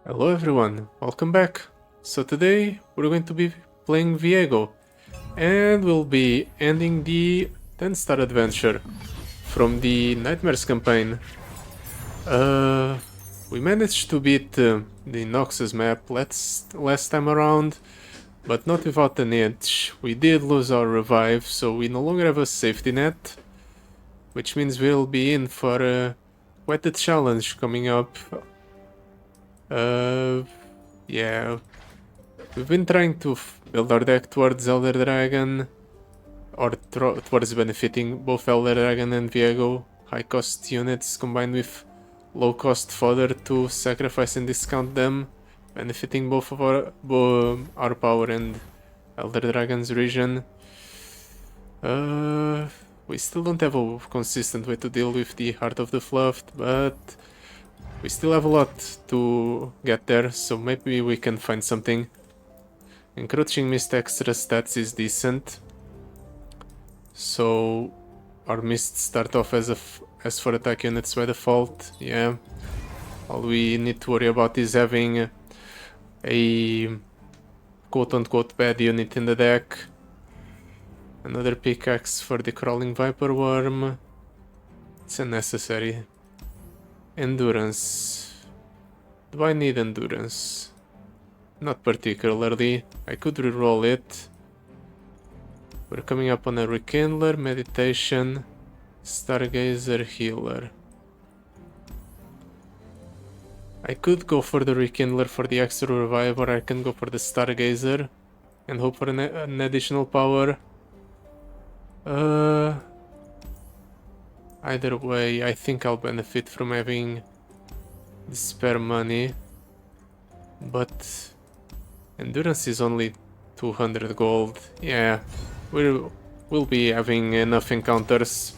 Hello everyone, welcome back. So today we're going to be playing Viego and we'll be ending the 10-star adventure from the Nightmares campaign. We managed to beat the Noxus map last time around, but not without an itch. We did lose our revive, so we no longer have a safety net, which means we'll be in for quite a challenge coming up. Yeah, we've been trying to build our deck towards Elder Dragon, or towards benefiting both Elder Dragon and Viego. High cost units combined with low cost fodder to sacrifice and discount them, benefiting both of our power and Elder Dragon's region. We still don't have a consistent way to deal with the Heart of the Fluffed, but we still have a lot to get there, so maybe we can find something. Encroaching Mist extra stats is decent. So our mists start off as for attack units by default, yeah. All we need to worry about is having a quote-unquote bad unit in the deck. Another pickaxe for the Crawling Viper Worm. It's unnecessary. Endurance. Do I need endurance? Not particularly. I could reroll it. We're coming up on a Rekindler, Meditation, Stargazer, Healer. I could go for the Rekindler for the extra revive, or I can go for the Stargazer and hope for an additional power. Either way, I think I'll benefit from having the spare money, but endurance is only 200 gold. Yeah, we'll be having enough encounters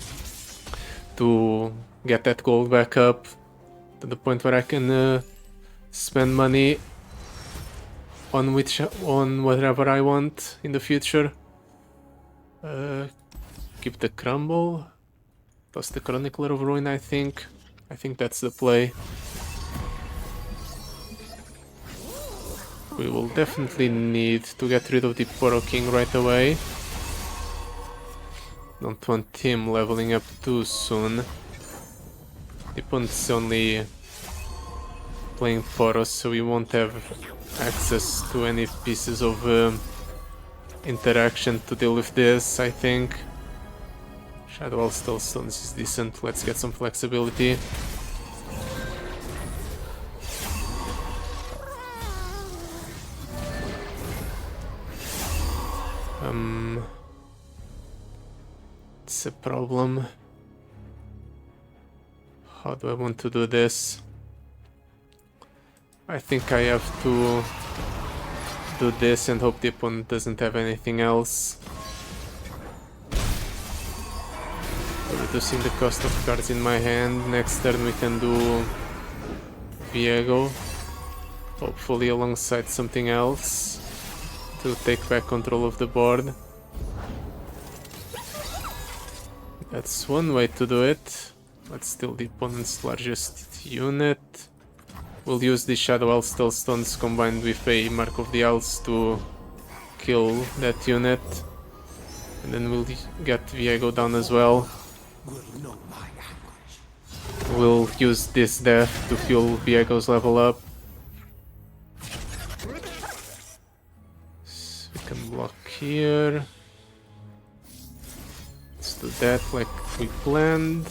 to get that gold back up to the point where I can spend money on whatever I want in the future. Keep the crumble. Plus the Chronicler of Ruin, I think. I think that's the play. We will definitely need to get rid of the Poro King right away. Don't want him leveling up too soon. The opponent's only playing Poros, so we won't have access to any pieces of interaction to deal with this, I think. Shadow Still Stones is decent. Let's get some flexibility. It's a problem. How do I want to do this? I think I have to do this and hope the opponent doesn't have anything else. Reducing the cost of cards in my hand. Next turn we can do Viego, hopefully alongside something else to take back control of the board. That's one way to do it. Let's steal the opponent's largest unit. We'll use the Shadow Elf Stones combined with a Mark of the Owls to kill that unit. And then we'll get Viego down as well. We'll use this death to fuel Viego's level up. So we can block here. Let's do that like we planned.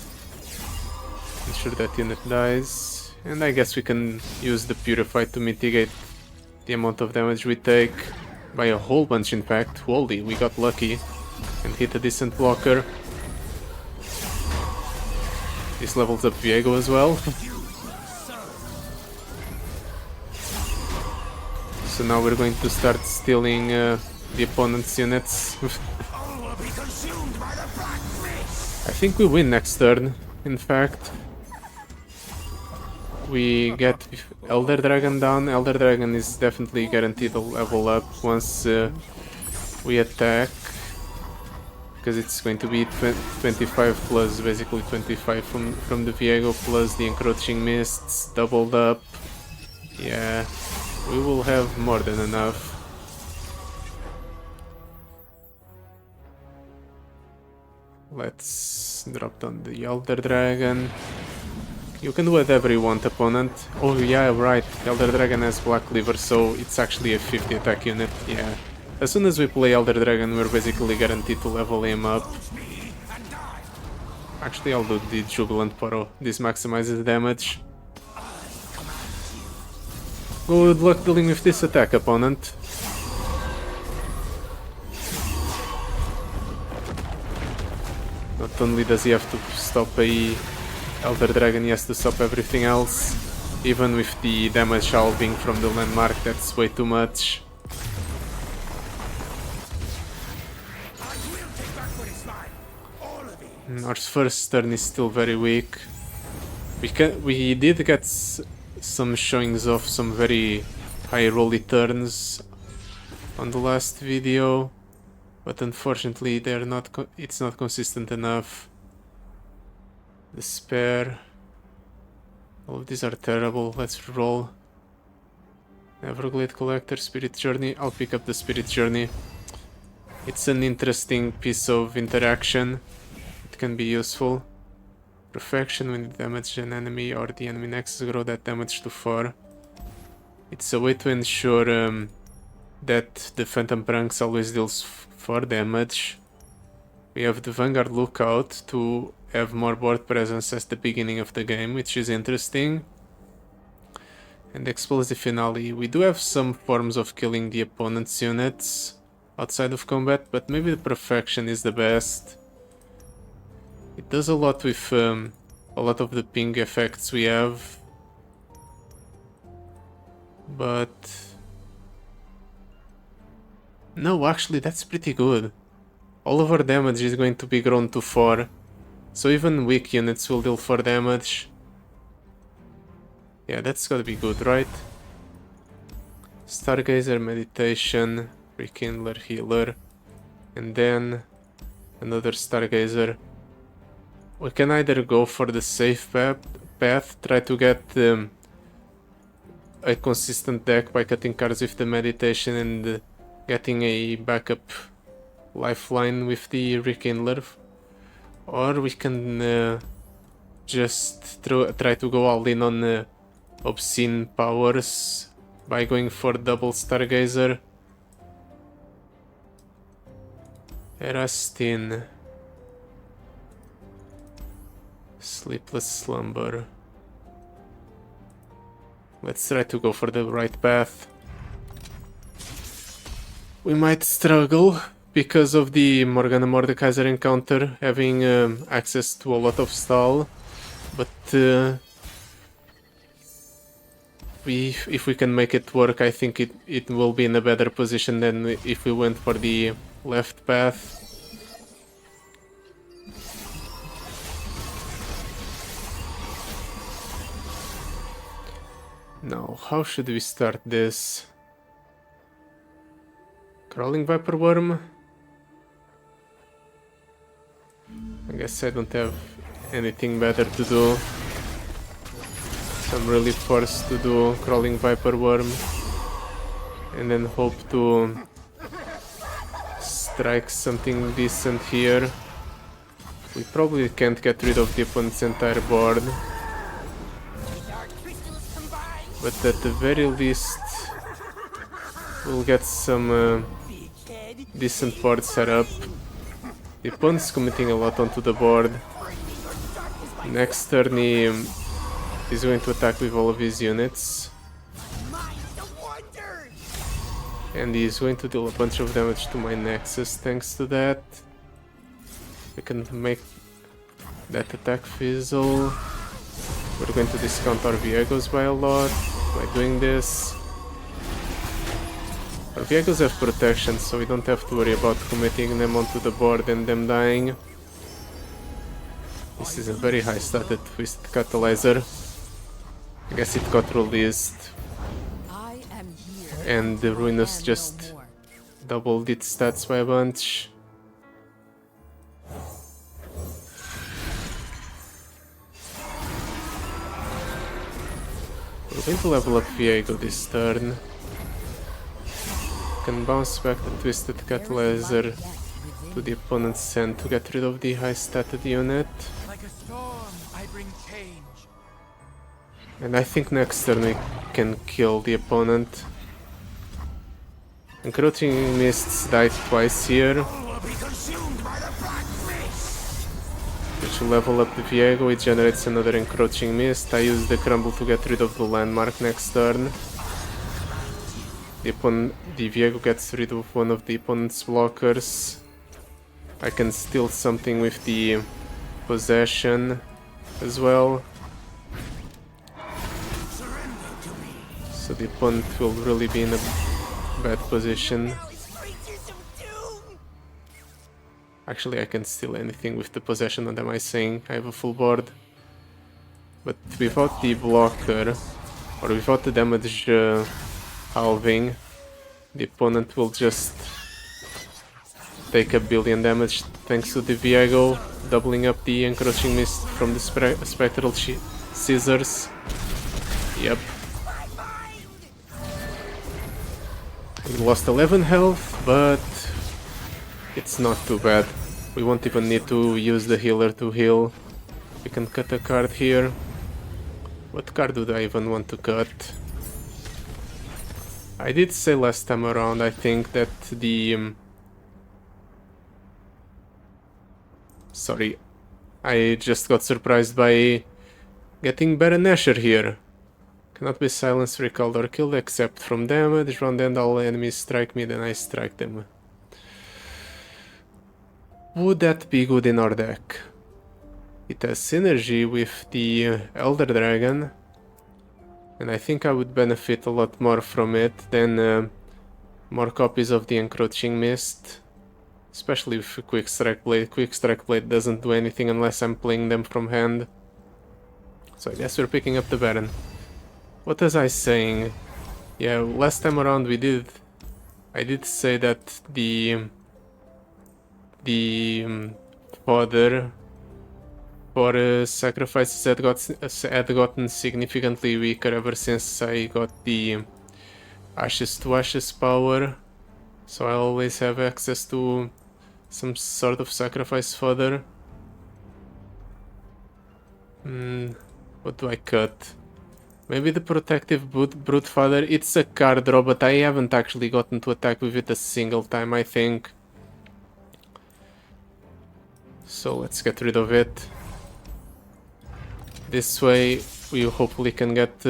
Ensure that unit dies. And I guess we can use the Purify to mitigate the amount of damage we take. By a whole bunch, in fact. Holy, we got lucky and hit a decent blocker. This levels up Viego as well. So now we're going to start stealing the opponent's units. I think we win next turn, in fact. We get Elder Dragon down. Elder Dragon is definitely guaranteed to level up once we attack. Because it's going to be 25 plus, basically 25 from the Viego plus the Encroaching Mists doubled up. Yeah, we will have more than enough. Let's drop down the Elder Dragon. You can do whatever you want, opponent. Oh yeah, right, Elder Dragon has Black Liver, so it's actually a 50 attack unit, yeah. As soon as we play Elder Dragon, we're basically guaranteed to level him up. Actually, I'll do the Jubilant Poro. This maximizes damage. Good luck dealing with this attack, opponent. Not only does he have to stop a Elder Dragon, he has to stop everything else. Even with the damage shelving from the landmark, that's way too much. Our first turn is still very weak. We did get some showings of some very high rolly turns on the last video, but unfortunately it's not consistent enough. Despair. All of these are terrible. Let's roll. Everglade Collector, Spirit Journey. I'll pick up the Spirit Journey. It's an interesting piece of interaction. It can be useful. Perfection, when you damage an enemy or the enemy nexus, grow that damage to 4. It's a way to ensure that the Phantom Pranks always deals 4 damage. We have the Vanguard Lookout to have more board presence at the beginning of the game, which is interesting. And the Explosive Finale. We do have some forms of killing the opponent's units outside of combat, but maybe the Perfection is the best. It does a lot with a lot of the ping effects we have, but no, actually that's pretty good. All of our damage is going to be grown to 4, so even weak units will deal 4 damage. Yeah, that's gotta be good, right? Stargazer, Meditation, Rekindler, Healer, and then another Stargazer. We can either go for the safe path, try to get a consistent deck by cutting cards with the Meditation and getting a backup lifeline with the Rekindler, or we can just try to go all in on obscene powers by going for double Stargazer. Erastin. Sleepless Slumber. Let's try to go for the right path. We might struggle because of the Morgana and Mordekaiser encounter having access to a lot of stall, but if we can make it work, I think it will be in a better position than if we went for the left path. Now, how should we start this? Crawling Viper Worm? I guess I don't have anything better to do. So I'm really forced to do Crawling Viper Worm and then hope to strike something decent here. We probably can't get rid of the opponent's entire board, but at the very least we'll get some decent board setup. The opponent's committing a lot onto the board. Next turn he's going to attack with all of his units, and he's going to deal a bunch of damage to my Nexus thanks to that. We can make that attack fizzle. We're going to discount our Viegos by a lot by doing this. Our Viegos have protection, so we don't have to worry about committing them onto the board and them dying. This is a very high stated Twisted Catalyzer. I guess it got released, and the Ruinous just doubled its stats by a bunch. We're going to level up Viego this turn. Can bounce back the Twisted Cat Laser to the opponent's hand to get rid of the high statted unit. Like a storm, I bring change. And I think next turn we can kill the opponent. Encroaching Mists died twice here. Which will level up the Viego, it generates another Encroaching Mist. I use the Crumble to get rid of the landmark next turn. The Viego gets rid of one of the opponent's blockers. I can steal something with the possession as well. So the opponent will really be in a bad position. Actually, I can steal anything with the possession, what am I saying? I have a full board. But without the blocker, or without the damage halving, the opponent will just take a billion damage thanks to the Viego, doubling up the Encroaching Mist from the Spectral Scissors. Yep. We lost 11 health, but it's not too bad. We won't even need to use the healer to heal. We can cut a card here. What card do I even want to cut? I did say last time around, I think, that the... Sorry, I just got surprised by getting Baron Asher here. Cannot be silenced, recalled or killed except from damage. Round end all enemies strike me, then I strike them. Would that be good in our deck? It has synergy with the Elder Dragon, and I think I would benefit a lot more from it than more copies of the Encroaching Mist. Especially with Quick Strike Blade. Quick Strike Blade doesn't do anything unless I'm playing them from hand. So I guess we're picking up the Baron. What was I saying? Yeah, last time around I did say that the fodder for sacrifices had gotten significantly weaker ever since I got the Ashes to Ashes power. So I always have access to some sort of sacrifice fodder. What do I cut? Maybe the Protective Brute Fodder. It's a card draw, but I haven't actually gotten to attack with it a single time, I think. So let's get rid of it. This way we hopefully can get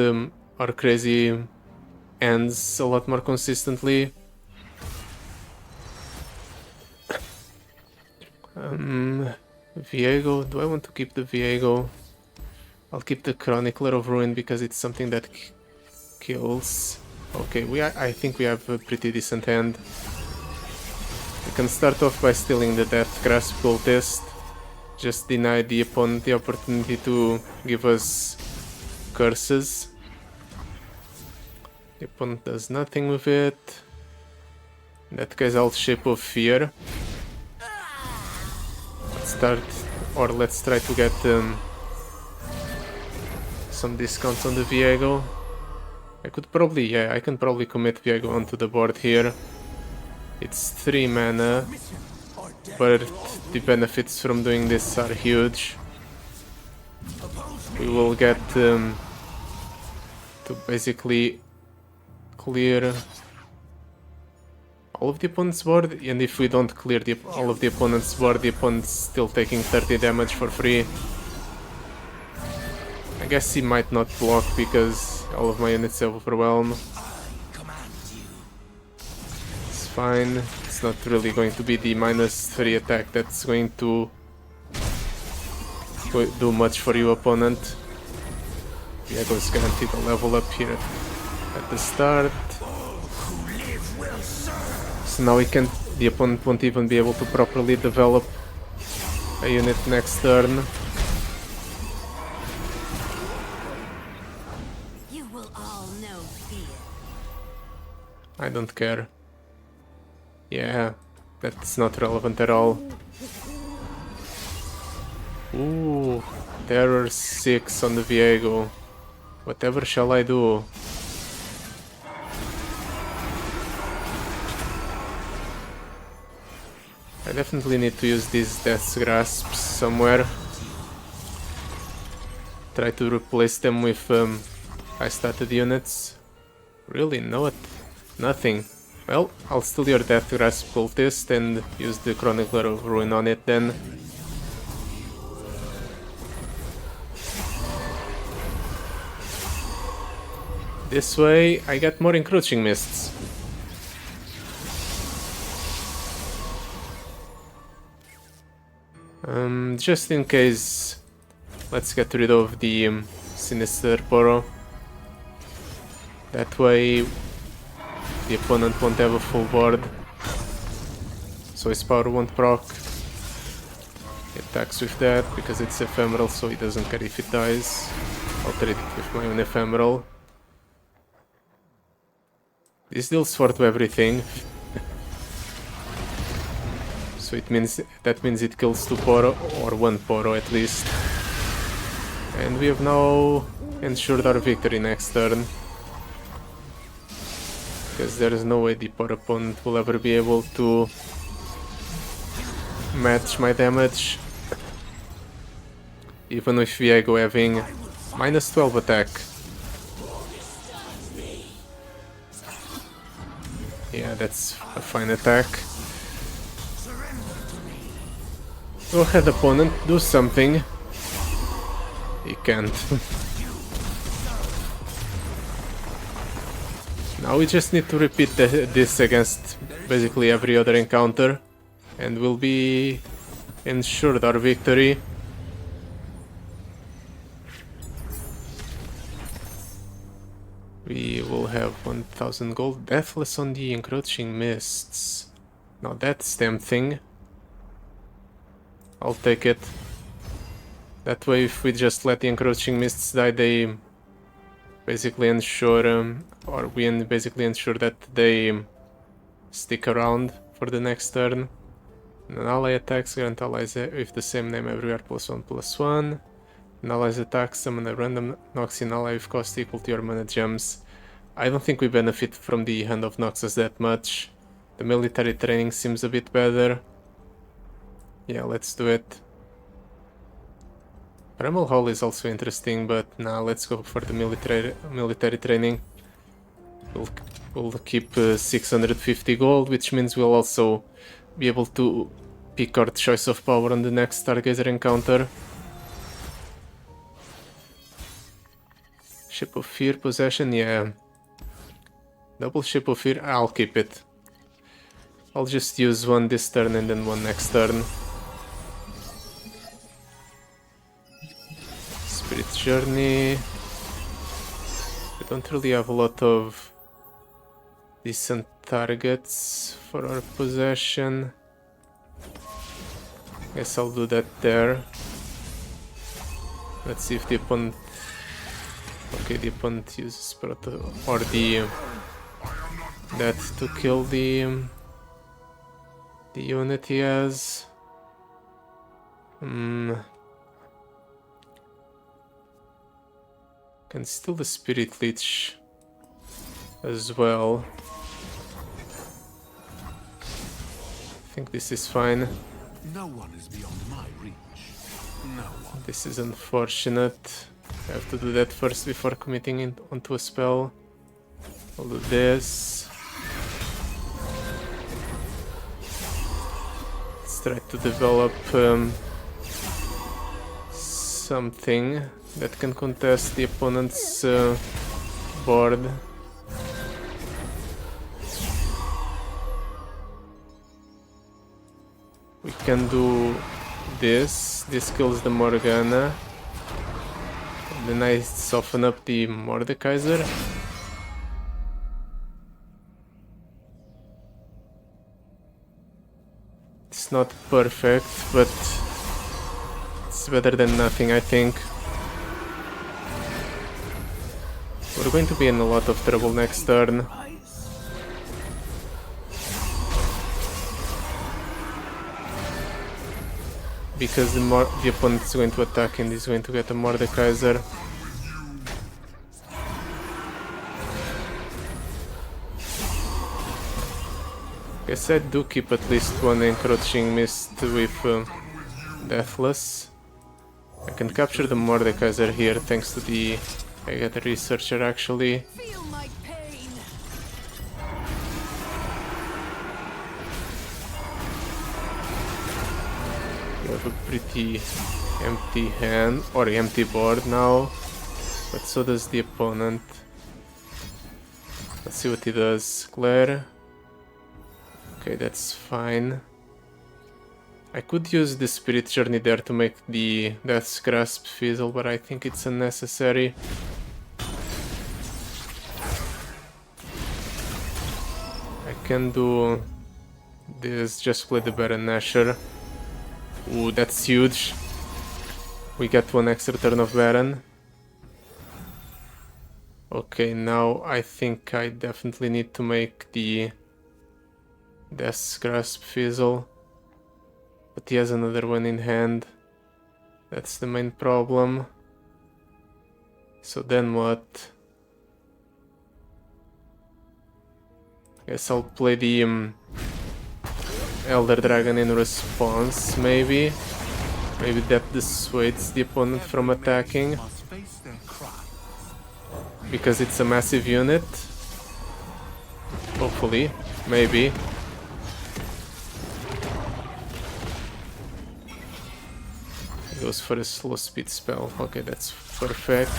our crazy ends a lot more consistently. Viego, do I want to keep the Viego? I'll keep the Chronicler of Ruin because it's something that kills. Okay, I think we have a pretty decent hand. We can start off by stealing the Death Grasp Cultist. Just deny the opponent the opportunity to give us curses. The opponent does nothing with it. In that case, I'll Shape of Fear. Let's try to get some discounts on the Viego. I can probably commit Viego onto the board here. It's 3 mana, but the benefits from doing this are huge. We will get to basically clear all of the opponent's board, and if we don't clear all of the opponent's board, the opponent's still taking 30 damage for free. I guess he might not block because all of my units have Overwhelm. It's fine. It's not really going to be the -3 attack that's going to do much for you, opponent. Viego's guaranteed a level up here at the start. So now the opponent won't even be able to properly develop a unit next turn. I don't care. Yeah, that's not relevant at all. Ooh, Terror 6 on the Viego. Whatever shall I do? I definitely need to use these Death's Grasps somewhere. Try to replace them with high-stated units. Really? No, nothing. Well, I'll steal your Death Grasp cultist and use the Chronicler of Ruin on it then. This way, I get more Encroaching Mists. Just in case, let's get rid of the Sinister Poro. That way, the opponent won't have a full board, so his power won't proc. He attacks with that because it's ephemeral, so he doesn't care if it dies. I'll trade it with my own ephemeral. This deals 4 to everything. So it means it kills 2 Poro, or 1 Poro at least. And we have now ensured our victory next turn. Because there is no way the Poro opponent will ever be able to match my damage. Even with Viego having minus 12 attack. Yeah, that's a fine attack. Go ahead, opponent, do something. He can't. Now we just need to repeat this against basically every other encounter, and we'll be ensured our victory. We will have 1000 gold. Deathless on the Encroaching Mists. Now that's tempting. I'll take it. That way, if we just let the Encroaching Mists die, they basically ensure, or we basically ensure that they stick around for the next turn. And an ally attacks, grant allies with the same name everywhere +1/+1. An ally's attack, summon a random Noxian ally with cost equal to your mana gems. I don't think we benefit from the Hand of Noxus that much. The military training seems a bit better. Yeah, let's do it. Primal Hall is also interesting, but nah, let's go for the military training. We'll keep 650 gold, which means we'll also be able to pick our choice of power on the next Stargazer encounter. Ship of Fear possession, yeah. Double Ship of Fear, I'll keep it. I'll just use one this turn and then one next turn. Spirit Journey. We don't really have a lot of decent targets for our possession. Guess I'll do that there. Let's see if the opponent... Okay, the opponent uses Proto... or the... that to kill the unit he has. Can steal the Spirit Leech as well. I think this is fine. No one is beyond my reach. No one. This is unfortunate. I have to do that first before committing onto a spell. I'll do this. Let's try to develop something that can contest the opponent's board. We can do this. This kills the Morgana. And then I soften up the Mordekaiser. It's not perfect, but it's better than nothing, I think. We're going to be in a lot of trouble next turn. Because the opponent is going to attack and he's going to get a Mordekaiser. Guess I do keep at least one encroaching mist with Deathless. I can capture the Mordekaiser here thanks to the... I get a researcher actually. Feel my pain. You have a pretty empty hand, or empty board now, but so does the opponent. Let's see what he does. Glare. Okay, that's fine. I could use the Spirit Journey there to make the Death's Grasp fizzle, but I think it's unnecessary. I can do this, just play the Baron Nashor. Ooh, that's huge. We get one extra turn of Baron. Okay, now I think I definitely need to make the Death's Grasp fizzle. But he has another one in hand. That's the main problem. So then what? Guess I'll play the Elder Dragon in response, maybe. Maybe that dissuades the opponent from attacking. Must face their cries. Because it's a massive unit. Hopefully. Maybe. He goes for a slow speed spell. Okay, that's perfect.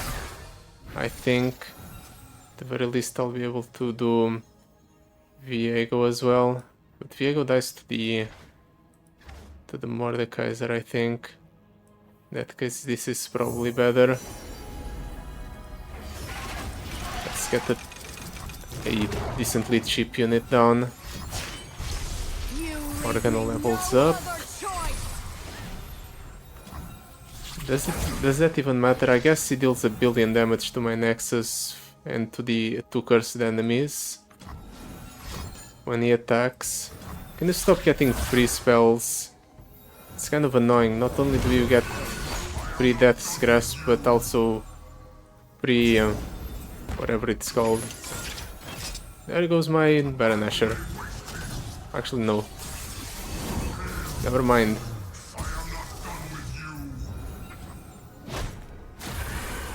I think at the very least I'll be able to do Viego as well. But Viego dies to the Mordekaiser, I think. In that case, this is probably better. Let's get a decently cheap unit down. Morgana levels up. Does that even matter? I guess he deals 1 billion damage to my Nexus and to the 2 cursed enemies when he attacks. Can you stop getting free spells? It's kind of annoying. Not only do you get free Death's Grasp, but also free whatever it's called. There goes my Baron Nashor. Actually, no. Never mind.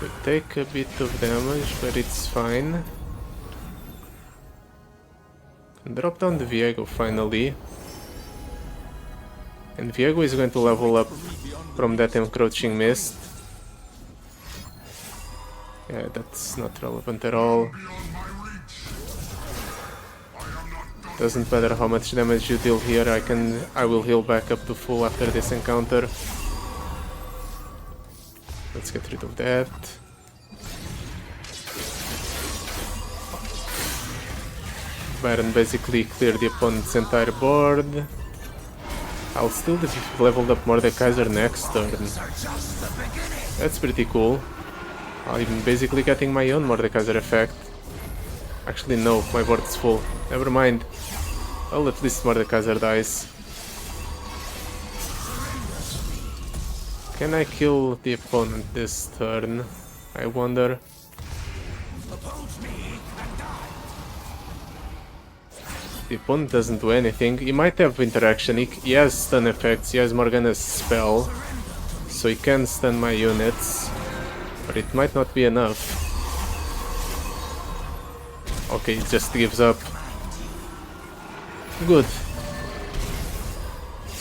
We take a bit of damage, but it's fine. Drop down the Viego finally. And Viego is going to level up from that encroaching mist. Yeah, that's not relevant at all. Doesn't matter how much damage you deal here, I will heal back up to full after this encounter. Let's get rid of that. Baron basically cleared the opponent's entire board. I'll still have leveled up Mordekaiser next turn. That's pretty cool. I'm basically getting my own Mordekaiser effect. Actually no, my board is full. Never mind. Well, at least Mordekaiser dies. Can I kill the opponent this turn? I wonder. The opponent doesn't do anything. He might have interaction. He has stun effects. He has Morgana's spell. So he can stun my units. But it might not be enough. Okay, he just gives up. Good.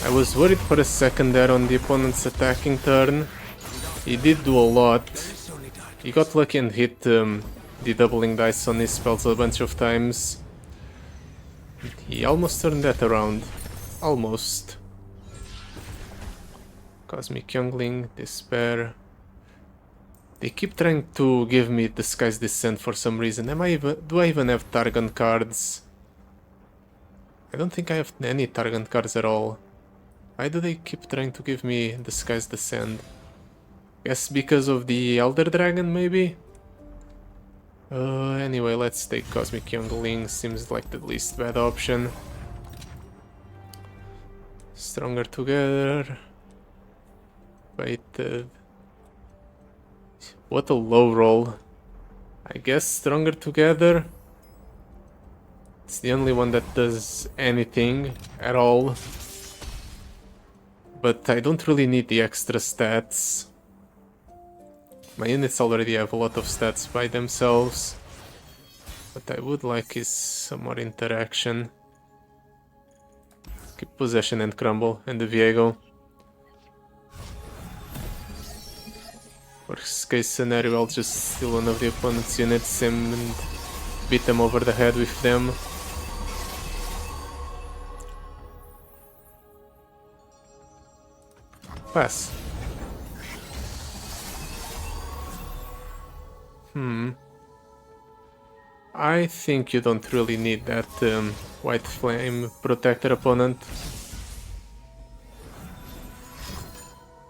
I was worried for a second there on the opponent's attacking turn. He did do a lot. He got lucky and hit the doubling dice on his spells a bunch of times. He almost turned that around. Almost. Cosmic Youngling, Despair. They keep trying to give me Disguise Descent for some reason. Do I even have Targon cards? I don't think I have any Targon cards at all. Why do they keep trying to give me Disguise Descent? Guess because of the Elder Dragon, maybe? Anyway, let's take Cosmic Youngling. Seems like the least bad option. Stronger Together. Waited. What a low roll. I guess Stronger Together. It's the only one that does anything at all. But I don't really need the extra stats. My units already have a lot of stats by themselves. What I would like is some more interaction. Keep possession and crumble and the Viego. Worst case scenario, I'll just steal one of the opponent's units and beat them over the head with them. Pass. I think you don't really need that white flame protector opponent.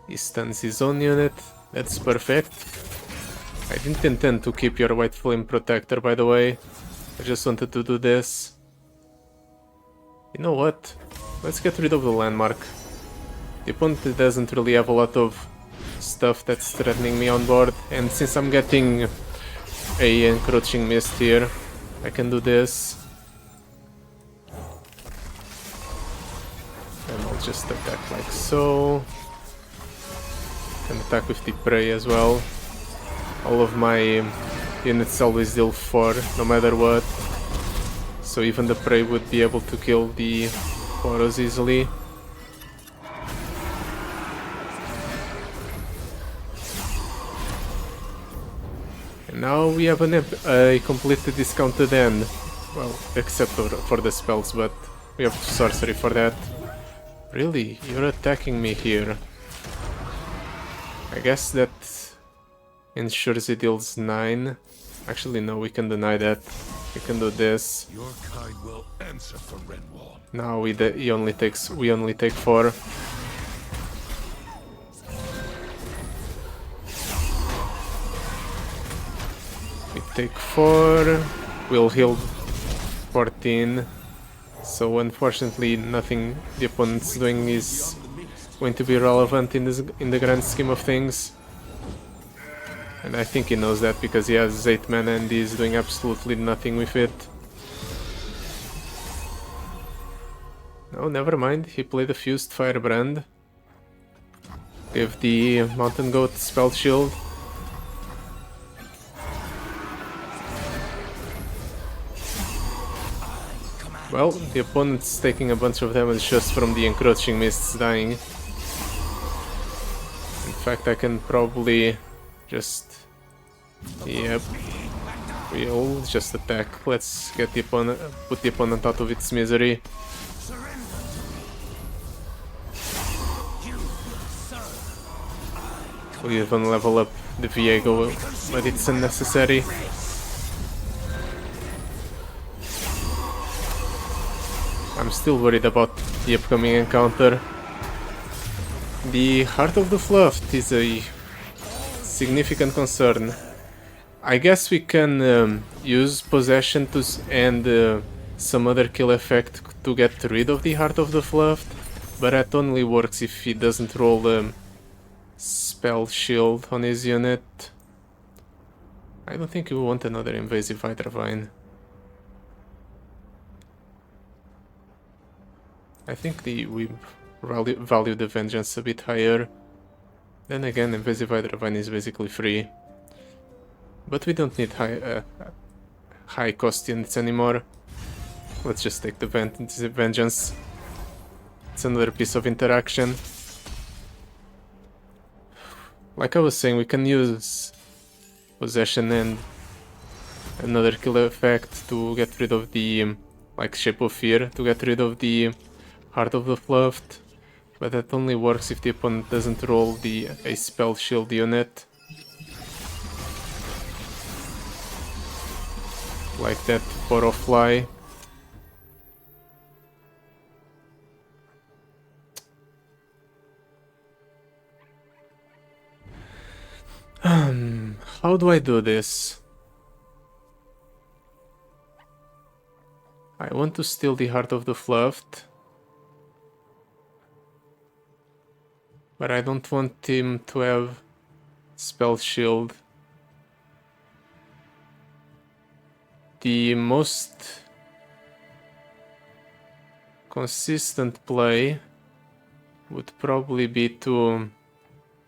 He stuns his own unit. That's perfect. I didn't intend to keep your white flame protector, by the way. I just wanted to do this. You know what? Let's get rid of the landmark. The opponent doesn't really have a lot of stuff that's threatening me on board, and since I'm getting a encroaching mist here, I can do this. And I'll just attack like so. Can attack with the prey as well. All of my units always deal 4, no matter what. So even the prey would be able to kill the Poros easily. And now we have a completely discounted end. Well, except for the spells, but we have sorcery for that. Really? You're attacking me here. I guess that ensures it deals 9. Actually, no, we can deny that. We can do this. Your kind will answer for Renwall. Now we only take 4. We take 4. We'll heal 14. So unfortunately, nothing the opponent's doing is going to be relevant in the grand scheme of things. And I think he knows that because he has 8 mana and he's doing absolutely nothing with it. No, never mind. He played a fused firebrand. Gave the mountain goat spell shield. Well, the opponent's taking a bunch of damage just from the encroaching mists dying. In fact, I can probably just... Yep. We'll just attack. Let's get the opponent, put the opponent out of its misery. We'll even level up the Viego, but it's unnecessary. I'm still worried about the upcoming encounter. The Heart of the Fluffed is a significant concern. I guess we can use possession and some other kill effect to get rid of the Heart of the Fluffed, but that only works if he doesn't roll spell shield on his unit. I don't think we want another invasive Hydravine. I think we value the vengeance a bit higher. Then again, invasive Hydravine is basically free. But we don't need high cost units anymore. Let's just take the vengeance. It's another piece of interaction. Like I was saying, we can use possession and another kill effect to get rid of the like Shape of Fear, to get rid of the Heart of the Fluffed, but that only works if the opponent doesn't roll a spell shield unit. Like that Poro Fly. How do I do this? I want to steal the Heart of the Fluffed, but I don't want him to have spell shield. The most consistent play would probably be to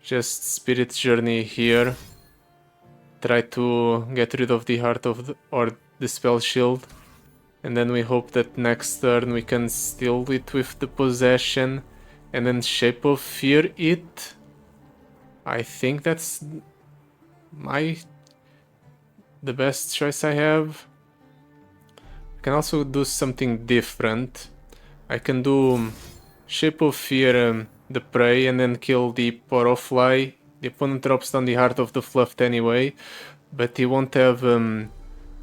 just Spirit Journey here. Try to get rid of the Heart of or the Spell Shield. And then we hope that next turn we can steal it with the Possession. And then Shape of Fear it. I think that's the best choice I have. I can also do something different. I can do Shape of Fear the prey and then kill the Poro Fly. The opponent drops down the Heart of the Fluffed anyway, but he won't have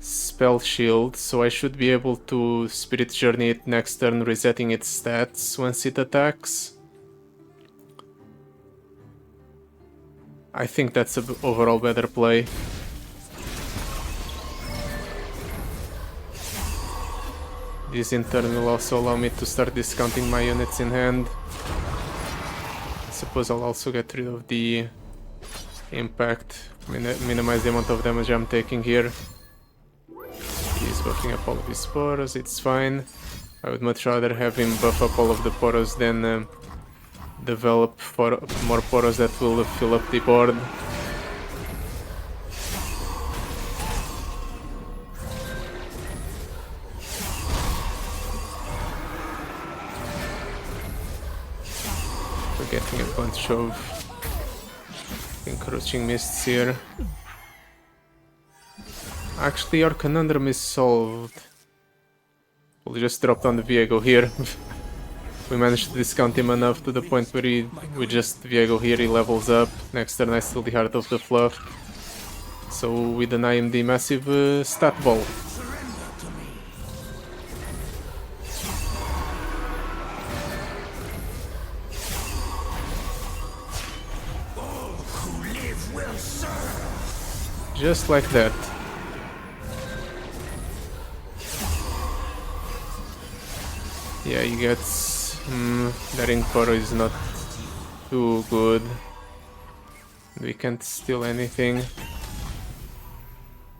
Spell Shield, so I should be able to Spirit Journey it next turn, resetting its stats once it attacks. I think that's an overall better play. This in turn will also allow me to start discounting my units in hand. I suppose I'll also get rid of the impact, minimize the amount of damage I'm taking here. He's buffing up all of his Poros, it's fine. I would much rather have him buff up all of the Poros than develop more Poros that will fill up the board. We're getting a bunch of encroaching mists here. Actually, our conundrum is solved. We'll just drop down the Viego here. We managed to discount him enough to the point where we just Viego here, he levels up. Next turn I steal the Heart of the Fluff. So we deny him the massive stat ball. Just like that. Yeah, you get... that Ring Poro is not too good. We can't steal anything.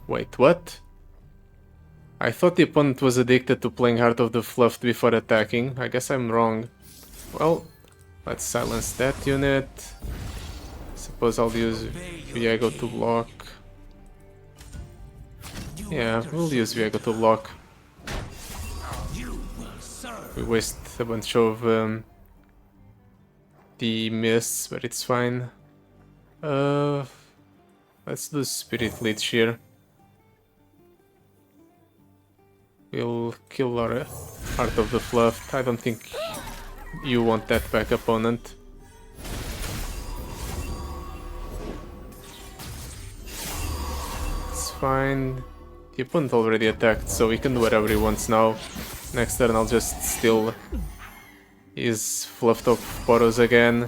Wait, what? I thought the opponent was addicted to playing Heart of the Fluffed before attacking. I guess I'm wrong. Well, let's silence that unit. Suppose I'll use Viego to block. Yeah, we'll use Viego to block. We waste a bunch of the mists, but it's fine. Let's do Spirit Leech here. We'll kill our Heart of the Fluff. I don't think you want that back, opponent. It's fine. The opponent already attacked, so he can do whatever he wants now. Next turn I'll just steal his fluffed up Poros again.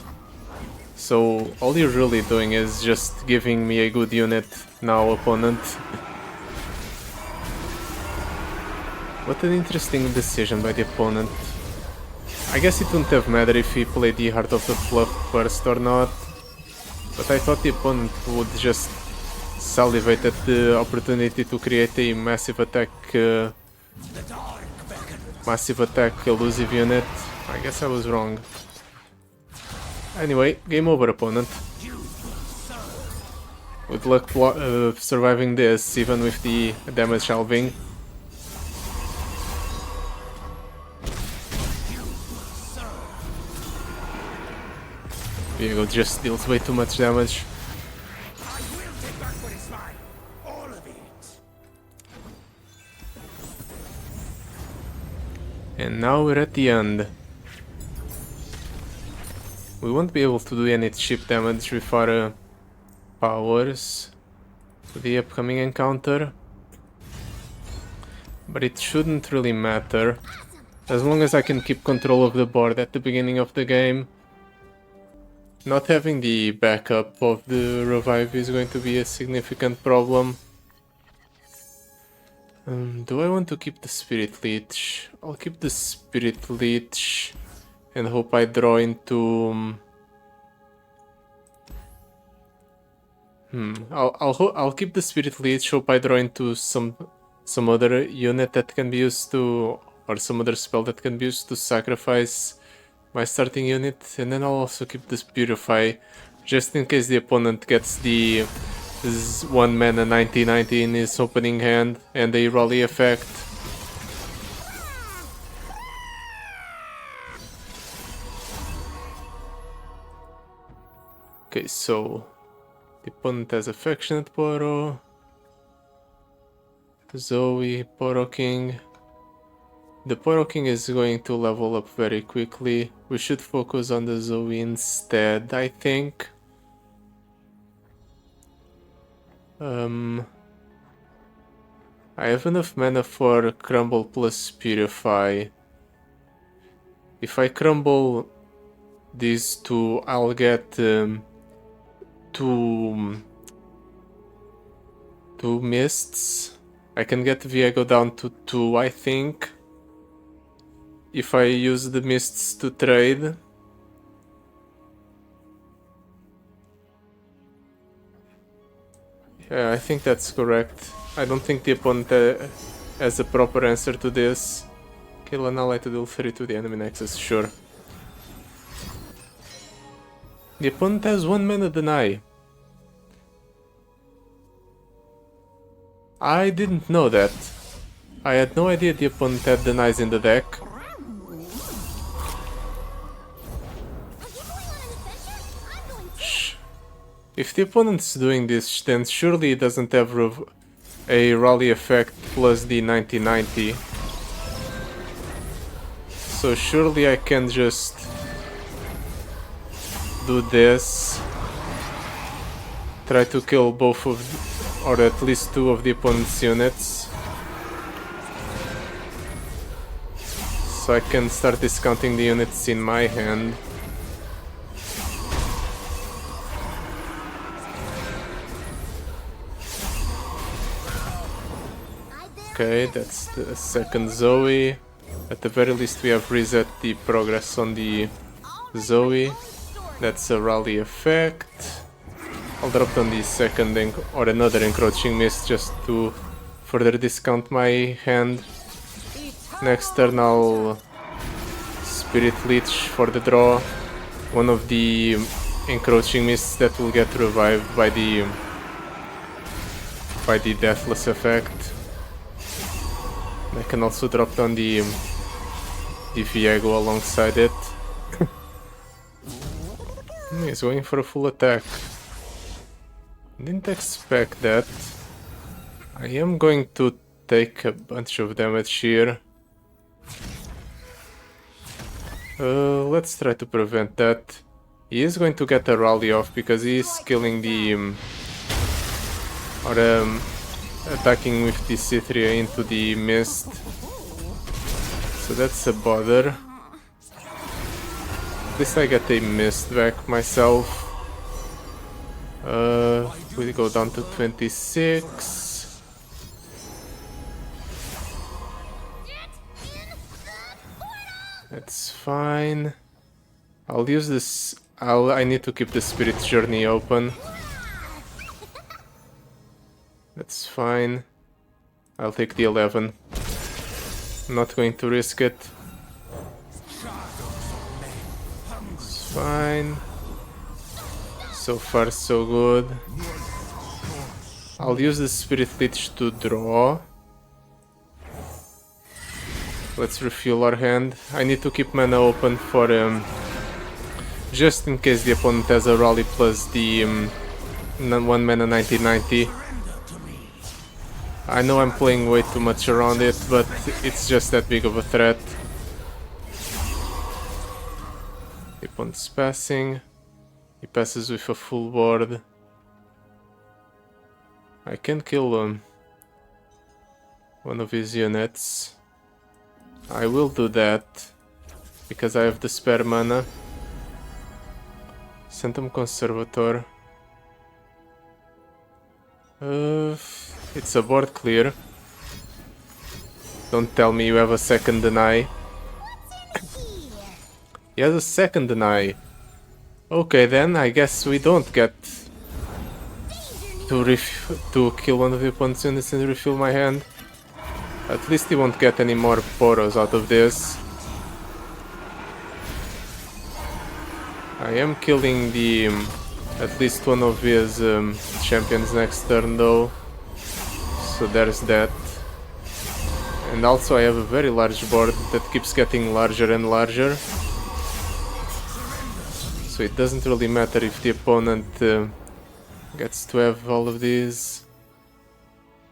So all you're really doing is just giving me a good unit now, opponent. What an interesting decision by the opponent. I guess it wouldn't have mattered if he played the Heart of the Fluff first or not. But I thought the opponent would just salivate at the opportunity to create a massive attack elusive unit. I guess I was wrong. Anyway, game over, opponent. Good luck surviving this, even with the damage halving. Viego just deals way too much damage. And now we're at the end. We won't be able to do any chip damage with our powers to the upcoming encounter. But it shouldn't really matter, as long as I can keep control of the board at the beginning of the game. Not having the backup of the revive is going to be a significant problem. Do I want to keep the Spirit Leech? I'll keep the Spirit Leech and hope I draw into... I'll keep the Spirit Leech, hope I draw into some other unit that can be used to or some other spell that can be used to sacrifice my starting unit, and then I'll also keep this Purify just in case the opponent gets the 1 mana 90/90 in his opening hand and a rally effect. Okay, so the opponent has Affectionate Poro, Zoe, Poro King. The Poro King is going to level up very quickly. We should focus on the Zoe instead, I think. I have enough mana for Crumble plus Purify. If I crumble these two, I'll get two mists. I can get Viego down to 2, I think. If I use the mists to trade. Yeah, I think that's correct. I don't think the opponent has a proper answer to this. Kill an ally to deal 3 to the enemy nexus, sure. The opponent has 1 mana deny. I didn't know that. I had no idea the opponent had denies in the deck. Shh. If the opponent's doing this, then surely it doesn't have a rally effect plus the 90/90. So surely I can just do this. Try to kill both of, or at least 2 of the opponent's units. So I can start discounting the units in my hand. Okay, that's the second Zoe. At the very least we have reset the progress on the Zoe. That's a rally effect. I'll drop down the second or another encroaching mist just to further discount my hand. Next turn I'll Spirit Leech for the draw. One of the encroaching mists that will get revived by the Deathless effect. I can also drop down the Viego alongside it. He's going for a full attack. Didn't expect that. I am going to take a bunch of damage here. Let's try to prevent that. He is going to get a rally off because he is killing the attacking with the C3 into the mist. So that's a bother. At least I get a mist back myself. We go down to 26. That's fine. I'll use this. I need to keep the Spirit Journey open. That's fine. I'll take the 11. Not going to risk it. It's fine. So far so good. I'll use the Spirit Leech to draw. Let's refuel our hand. I need to keep mana open for just in case the opponent has a rally plus the 1 mana 90/90. I know I'm playing way too much around it, but it's just that big of a threat. The opponent's passing. He passes with a full board. I can kill one of his units. I will do that because I have the spare mana. Centum Conservator. It's a board clear. Don't tell me you have a second deny. He has a second deny. Okay, then I guess we don't get to kill one of the opponent's units and refill my hand. At least he won't get any more Poros out of this. I am killing the at least one of his champions next turn though. So there's that. And also I have a very large board that keeps getting larger and larger. So it doesn't really matter if the opponent gets to have all of these.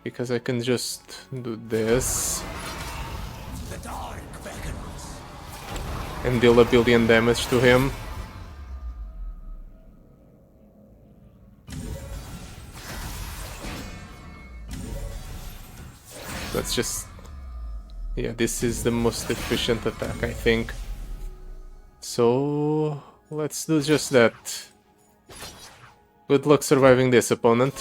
Because I can just do this. And deal a billion damage to him. Let's just... yeah, this is the most efficient attack, I think. So... let's do just that. Good luck surviving this, opponent.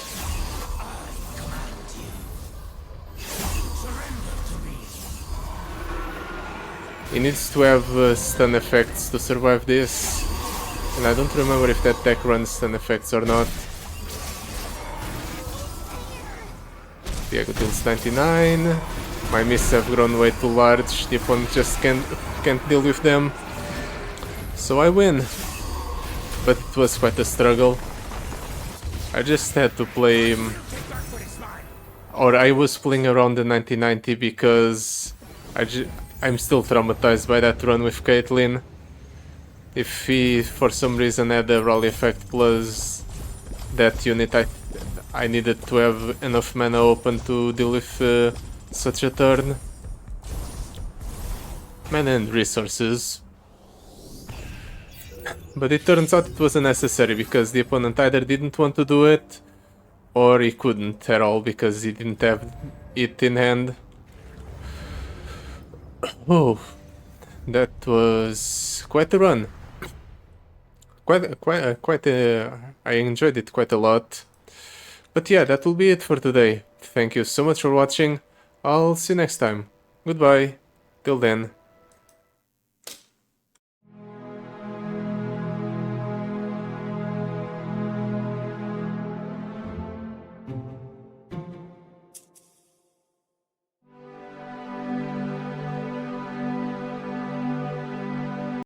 He needs to have stun effects to survive this. And I don't remember if that deck runs stun effects or not. Viego deals 99. My miss have grown way too large. The opponent just can't deal with them. So I win. But it was quite a struggle. I just had to play... or I was playing around the 90-90 because I'm still traumatized by that run with Caitlyn. If he for some reason had a rally effect plus that unit, I needed to have enough mana open to deal with such a turn. Mana and resources. But it turns out it wasn't necessary because the opponent either didn't want to do it or he couldn't at all because he didn't have it in hand. Oh, that was quite a run. I enjoyed it quite a lot. But yeah, that will be it for today. Thank you so much for watching. I'll see you next time. Goodbye. Till then.